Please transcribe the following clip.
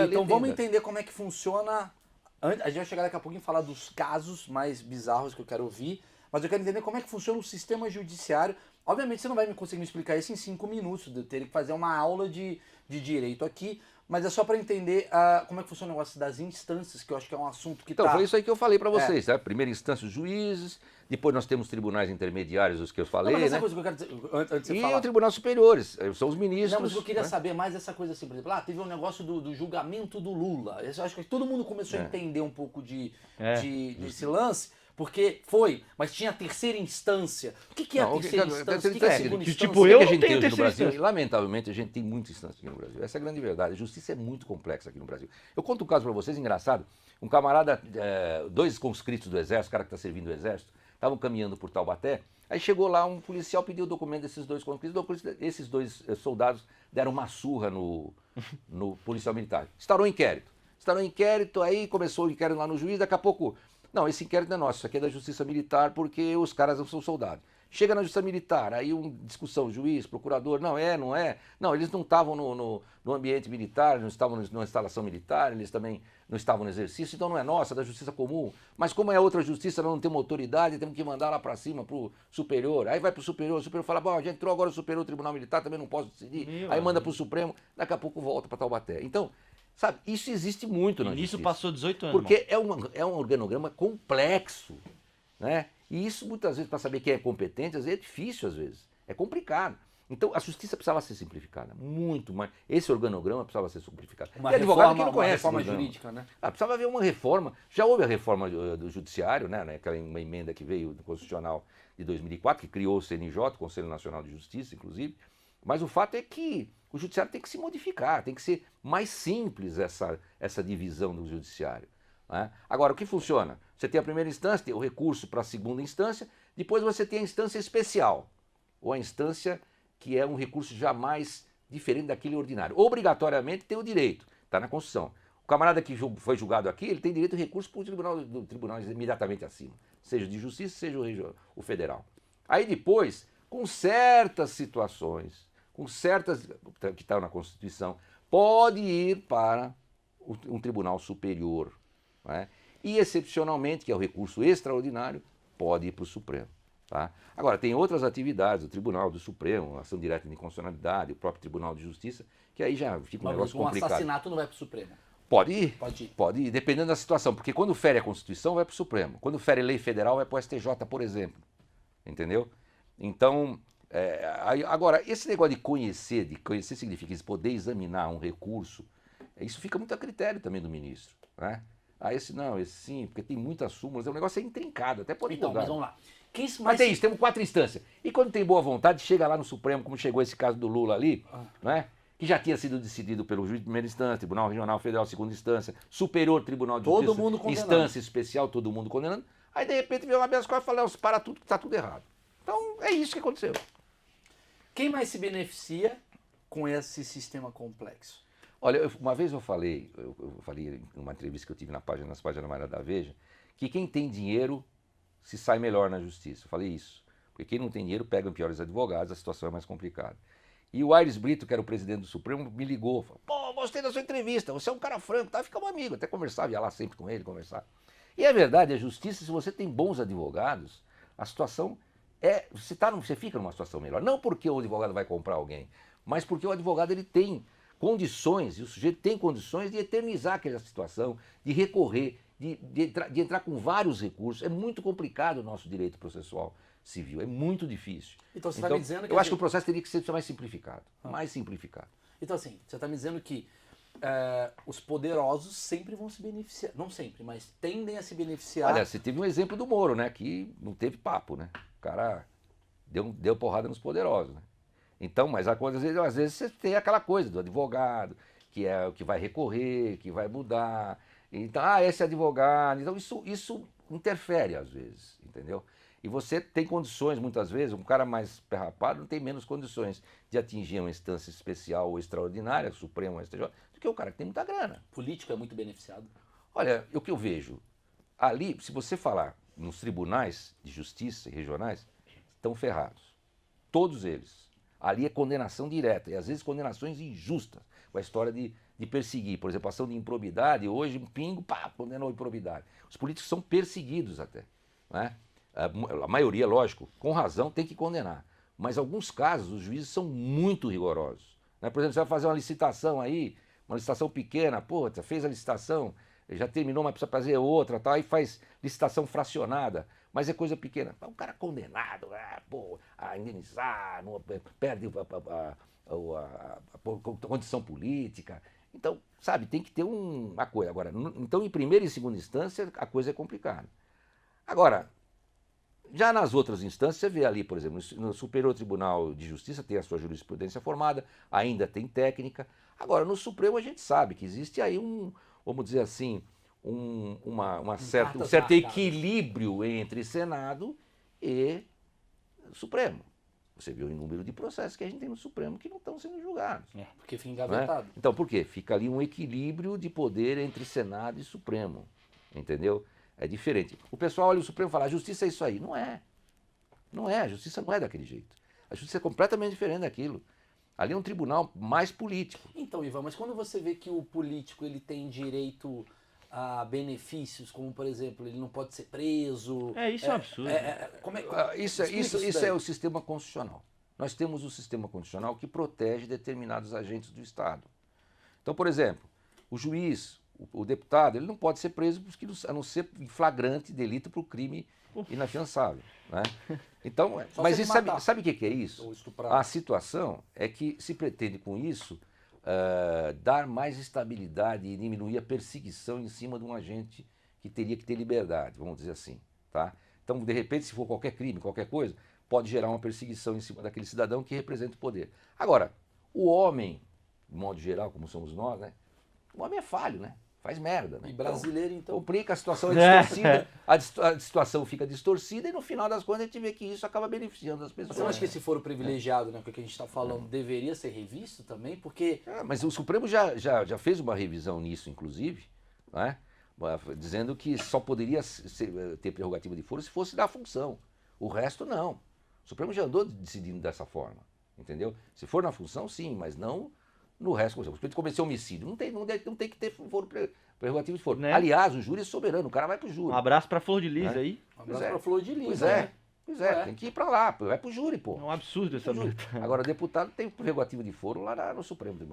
Então vamos entender como é que funciona. A gente vai chegar daqui a pouco em falar dos casos mais bizarros que eu quero ouvir, mas eu quero entender como é que funciona o sistema judiciário. Obviamente você não vai conseguir me explicar isso em 5 minutos, eu teria que fazer uma aula de direito aqui, mas é só para entender como é que funciona o negócio das instâncias, que eu acho que é um assunto que Então, foi isso aí que eu falei para É. vocês, tá? Primeira instância, os juízes, depois nós temos tribunais intermediários, os que eu Não, falei, mas essa né? coisa que eu quero dizer, antes de você E falar. o Tribunal Superiores, são os ministros. Não, mas eu queria né? saber mais dessa coisa assim, por exemplo, teve um negócio do julgamento do Lula. Eu acho que todo mundo começou a entender um pouco desse lance, porque foi, mas tinha a terceira instância. O que é a Não, terceira cara, instância? O que é a segunda instância? tipo, o eu que a não gente tenho tem hoje no terceira Brasil, instância. lamentavelmente, a gente tem muita instância aqui no Brasil. Essa é a grande verdade. A justiça é muito complexa aqui no Brasil. Eu conto um caso para vocês, engraçado. Um camarada, dois conscritos do Exército, cara que está servindo o Exército, estavam caminhando por Taubaté. Aí chegou lá um policial, pediu o documento desses dois conscritos. Esses dois soldados deram uma surra no policial militar. Instaurou inquérito, aí começou o inquérito lá no juiz, daqui a pouco... Não, esse inquérito não é nosso, isso aqui é da Justiça Militar, porque os caras não são soldados. Chega na Justiça Militar, aí discussão, juiz, procurador, não é. Não, eles não estavam no ambiente militar, não estavam na instalação militar, eles também não estavam no exercício, então não é nossa, é da Justiça Comum. Mas como é outra justiça, nós não temos autoridade, temos que mandar lá para cima, para o superior. Aí vai para o superior fala, bom, já entrou agora o superior, o Tribunal Militar, também não posso decidir. Aí manda para o Supremo, daqui a pouco volta para Taubaté. Então, sabe, isso existe muito na E nisso justiça. passou 18 anos. Porque é um organograma complexo, né? E isso, muitas vezes, para saber quem é competente, às vezes é difícil, às vezes. É complicado. Então, a justiça precisava ser simplificada, muito mais. Esse organograma precisava ser simplificado. Uma e advogado reforma, que não conhece. uma reforma o organograma. jurídica, né? Precisava haver uma reforma. Já houve a reforma do judiciário, né? Aquela uma emenda que veio do Constitucional de 2004, que criou o CNJ, Conselho Nacional de Justiça, inclusive. Mas o fato é que o judiciário tem que se modificar, tem que ser mais simples essa divisão do judiciário. Né? Agora, o que funciona? Você tem a primeira instância, tem o recurso para a segunda instância, depois você tem a instância especial, ou a instância que é um recurso jamais diferente daquele ordinário. Obrigatoriamente tem o direito, está na Constituição. O camarada que foi julgado aqui, ele tem direito de recurso para o tribunal imediatamente acima, seja de justiça, seja o federal. Aí depois, com certas situações, que estão na Constituição, pode ir para um tribunal superior. Né? E, excepcionalmente, que é o recurso extraordinário, pode ir para o Supremo. Tá? Agora, tem outras atividades, o Tribunal do Supremo, ação direta de inconstitucionalidade, o próprio Tribunal de Justiça, que aí já fica um negócio complicado. assassinato não vai para o Supremo. Pode ir. Pode ir. Dependendo da situação, porque quando fere a Constituição, vai para o Supremo. Quando fere lei federal, vai para o STJ, por exemplo. Entendeu? Então... agora, esse negócio de conhecer significa poder examinar um recurso, isso fica muito a critério também do ministro. Né? Esse não, esse sim, porque tem muitas súmulas, o negócio é intrincado, até pode Então, mudar. mas vamos lá. Mas tem isso, temos 4 instâncias. E quando tem boa vontade, chega lá no Supremo, como chegou esse caso do Lula ali, né? Que já tinha sido decidido pelo juiz de primeira instância, Tribunal Regional Federal, segunda instância, Superior Tribunal de Todo Justiça, mundo condenando. instância especial, todo mundo condenando. Aí, de repente, veio uma habeas corpus e falou, para tudo, que está tudo errado. Então, é isso que aconteceu. Quem mais se beneficia com esse sistema complexo? Olha, uma vez eu falei em uma entrevista que eu tive nas páginas amarelas da Veja, que quem tem dinheiro se sai melhor na justiça. Eu falei isso. Porque quem não tem dinheiro pega piores advogados, a situação é mais complicada. E o Aires Brito, que era o presidente do Supremo, me ligou. Falou, pô, gostei da sua entrevista, você é um cara franco, tá? Ficamos amigos, até conversava, ia lá sempre com ele, conversar. E é verdade, a justiça, se você tem bons advogados, a situação você fica numa situação melhor. Não porque o advogado vai comprar alguém, mas porque o advogado ele tem condições, e o sujeito tem condições de eternizar aquela situação, de recorrer, de entrar com vários recursos. É muito complicado o nosso direito processual civil, é muito difícil. Então você está me dizendo que... Eu acho que o processo teria que ser mais simplificado, mais simplificado. Então assim, você está me dizendo que os poderosos sempre vão se beneficiar, não sempre, mas tendem a se beneficiar... Olha, você teve um exemplo do Moro, né, que não teve papo, né? O cara deu porrada nos poderosos, né? Então, mas às vezes você tem aquela coisa do advogado, que é o que vai recorrer, que vai mudar. Então, esse advogado. Então, isso interfere às vezes, entendeu? E você tem condições, muitas vezes, um cara mais perrapado não tem menos condições de atingir uma instância especial ou extraordinária, Supremo, STJ, do que o cara que tem muita grana. Político é muito beneficiado. Olha, o que eu vejo, ali, se você falar nos tribunais de justiça regionais, estão ferrados. Todos eles. Ali é condenação direta, e às vezes condenações injustas, com a história de de perseguir, por exemplo, ação de improbidade, hoje um pingo, pá, condenou a improbidade. Os políticos são perseguidos até. Né? A maioria, lógico, com razão, tem que condenar. Mas em alguns casos, os juízes são muito rigorosos. Né? Por exemplo, você vai fazer uma licitação aí, uma licitação pequena, pô, você fez a licitação, já terminou, mas precisa fazer outra, tal, aí faz licitação fracionada, mas é coisa pequena. O cara condenado, pô, a indenizar, perde a condição política. Então, sabe, tem que ter uma coisa. Agora, então, em primeira e segunda instância, a coisa é complicada. Agora, já nas outras instâncias, você vê ali, por exemplo, no Superior Tribunal de Justiça tem a sua jurisprudência formada, ainda tem técnica. Agora, no Supremo a gente sabe que existe aí vamos dizer assim, um certo equilíbrio entre Senado e Supremo. Você viu o número de processos que a gente tem no Supremo que não estão sendo julgados. Porque fica engavetado. Né? Então, por quê? Fica ali um equilíbrio de poder entre Senado e Supremo. Entendeu? É diferente. O pessoal olha o Supremo e fala, a justiça é isso aí. Não é. Não é. A justiça não é daquele jeito. A justiça é completamente diferente daquilo. Ali é um tribunal mais político. Então, Ivan, mas quando você vê que o político ele tem direito a benefícios, como por exemplo, ele não pode ser preso. Isso é um absurdo. Isso é o sistema constitucional. Nós temos o sistema constitucional que protege determinados agentes do Estado. Então, por exemplo, o juiz, o deputado, ele não pode ser preso a não ser em flagrante delito por crime inafiançável. Né? Então, mas isso, sabe o que é isso? A situação é que se pretende com isso dar mais estabilidade e diminuir a perseguição em cima de um agente que teria que ter liberdade, vamos dizer assim. Tá? Então, de repente, se for qualquer crime, qualquer coisa, pode gerar uma perseguição em cima daquele cidadão que representa o poder. Agora, o homem, de modo geral, como somos nós, né? O homem é falho, né? Faz merda, né? E brasileiro, então... Complica, a situação é distorcida, a situação fica distorcida e no final das contas a gente vê que isso acaba beneficiando as pessoas. Você acha que esse foro privilegiado, né, que a gente está falando, deveria ser revisto também? Porque... mas o Supremo já fez uma revisão nisso, inclusive, né? Dizendo que só poderia ter prerrogativa de foro se fosse da função. O resto, não. O Supremo já andou decidindo dessa forma, entendeu? Se for na função, sim, mas não... No resto, por exemplo, se cometer homicídio, não tem que ter foro prerrogativo de foro. Né? Aliás, o júri é soberano, o cara vai pro júri. Um abraço pra Flor de Lis aí. Um abraço pra Flor de Lis. Pois é, tem que ir pra lá, vai pro júri, pô. É um absurdo essa luta. Agora, deputado tem prerrogativa de foro lá no Supremo Tribunal.